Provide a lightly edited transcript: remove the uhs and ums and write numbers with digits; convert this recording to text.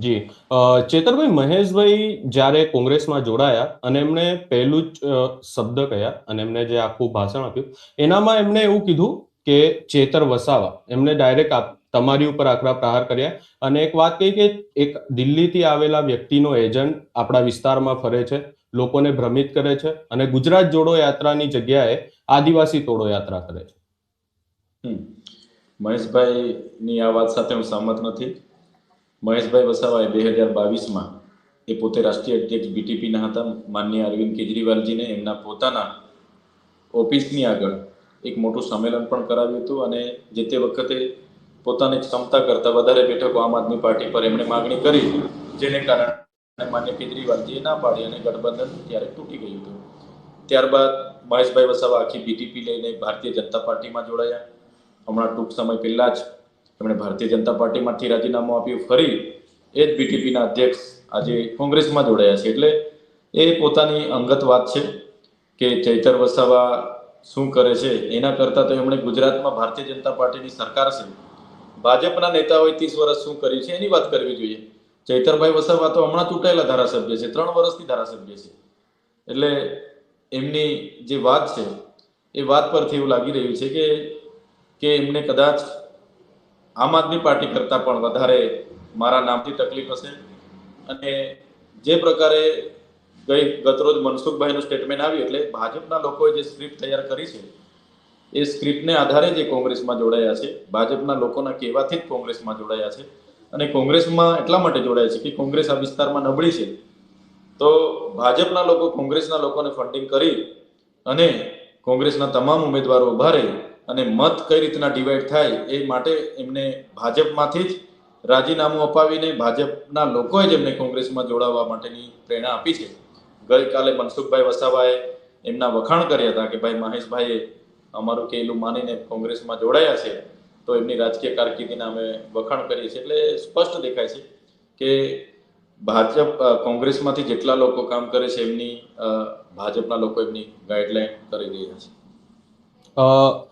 જી ચેતરભાઈ, મહેશભાઈ જ્યારે કોંગ્રેસમાં જોડાયા અને એમણે પહેલું જ શબ્દ કહ્યા અને એમને જે આખું ભાષણ આપ્યું એનામાં એમણે એવું કીધું કે ચેતર વસાવા એમને ડાયરેક્ટ તમારી ઉપર આકરા પ્રહાર કર્યા અને એક વાત કહી કે એક દિલ્હીથી આવેલા વ્યક્તિનો એજન્ટ આપણા વિસ્તારમાં ફરે છે, લોકોને ભ્રમિત કરે છે અને ગુજરાત જોડો યાત્રાની જગ્યાએ આદિવાસી તોડો યાત્રા કરે છે. મહેશભાઈની આ વાત સાથે હું સહમત નથી. મહેશભાઈ વસાવાએ 2022માં એ પોતે રાષ્ટ્રીય અધ્યક્ષ બીટીપીના હતા. માનનીય અરવિંદ કેજરીવાલજીને એમના પોતાના ઓફિસની આગળ એક મોટું સંમેલન પણ કરાવ્યું હતું અને જે તે વખતે પોતાની ક્ષમતા કરતાં વધારે બેઠકો આમ આદમી પાર્ટી પર એમણે માગણી કરી, જેને કારણે માન્ય કેજરીવાલજીએ ના પાડી અને ગઠબંધન ત્યારે તૂટી ગયું હતું. ત્યારબાદ મહેશભાઈ વસાવા આખી બીટીપી લઈને ભારતીય જનતા પાર્ટીમાં જોડાયા. હમણાં ટૂંક સમય પહેલા જ એમણે ભારતીય જનતા પાર્ટીમાંથી રાજીનામું આપ્યું. ફરી એ જ બીટીપીના અધ્યક્ષ આજે કોંગ્રેસમાં જોડાયા છે. એટલે એ પોતાની અંગત વાત છે કે ચૈતર વસાવા શું કરે છે એના કરતાં તો એમણે ગુજરાતમાં ભારતીય જનતા પાર્ટીની સરકાર છે, ભાજપના નેતાઓએ 30 વર્ષ શું કર્યું છે એની વાત કરવી જોઈએ. ચૈતરભાઈ વસાવા તો હમણાં ચૂંટાયેલા ધારાસભ્ય છે, 3 વર્ષથી ધારાસભ્ય છે. એટલે એમની જે વાત છે એ વાત પરથી એવું લાગી રહ્યું છે કે એમને કદાચ આમ આદમી પાર્ટી કરતાં પણ વધારે મારા નામથી તકલીફ હશે. અને જે પ્રકારે ગતરોજ મનસુખભાઈનું સ્ટેટમેન્ટ આવ્યું, એટલે ભાજપના લોકોએ જે સ્ક્રિપ્ટ તૈયાર કરી છે એ સ્ક્રિપ્ટને આધારે જે કોંગ્રેસમાં જોડાયા છે, ભાજપના લોકોના કહેવાથી જ કોંગ્રેસમાં જોડાયા છે. અને કોંગ્રેસમાં એટલા માટે જોડાયા છે કે કોંગ્રેસ આ વિસ્તારમાં નબળી છે, તો ભાજપના લોકો કોંગ્રેસના લોકોને ફંડિંગ કરી અને કોંગ્રેસના તમામ ઉમેદવારો ઉભા રહે અને મત કઈ રીતના ડિવાઈડ થાય એ માટે એમને ભાજપમાંથી જ રાજીનામું અપાવીને ભાજપના લોકોએ જ એમને કોંગ્રેસમાં જોડાવા માટેની પ્રેરણા આપી છે. ગઈકાલે મનસુખભાઈ વસાવાએ એમના વખાણ કર્યા હતા કે ભાઈ મહેશભાઈએ અમારું કહેલું માનીને કોંગ્રેસમાં જોડાયા છે, તો એમની રાજકીય કારકિર્દીના અમે વખાણ કરીએ છીએ. એટલે સ્પષ્ટ દેખાય છે કે ભાજપ કોંગ્રેસમાંથી જેટલા લોકો કામ કરે છે એમની ભાજપના લોકો એમની ગાઈડલાઈન કરી રહ્યા છે.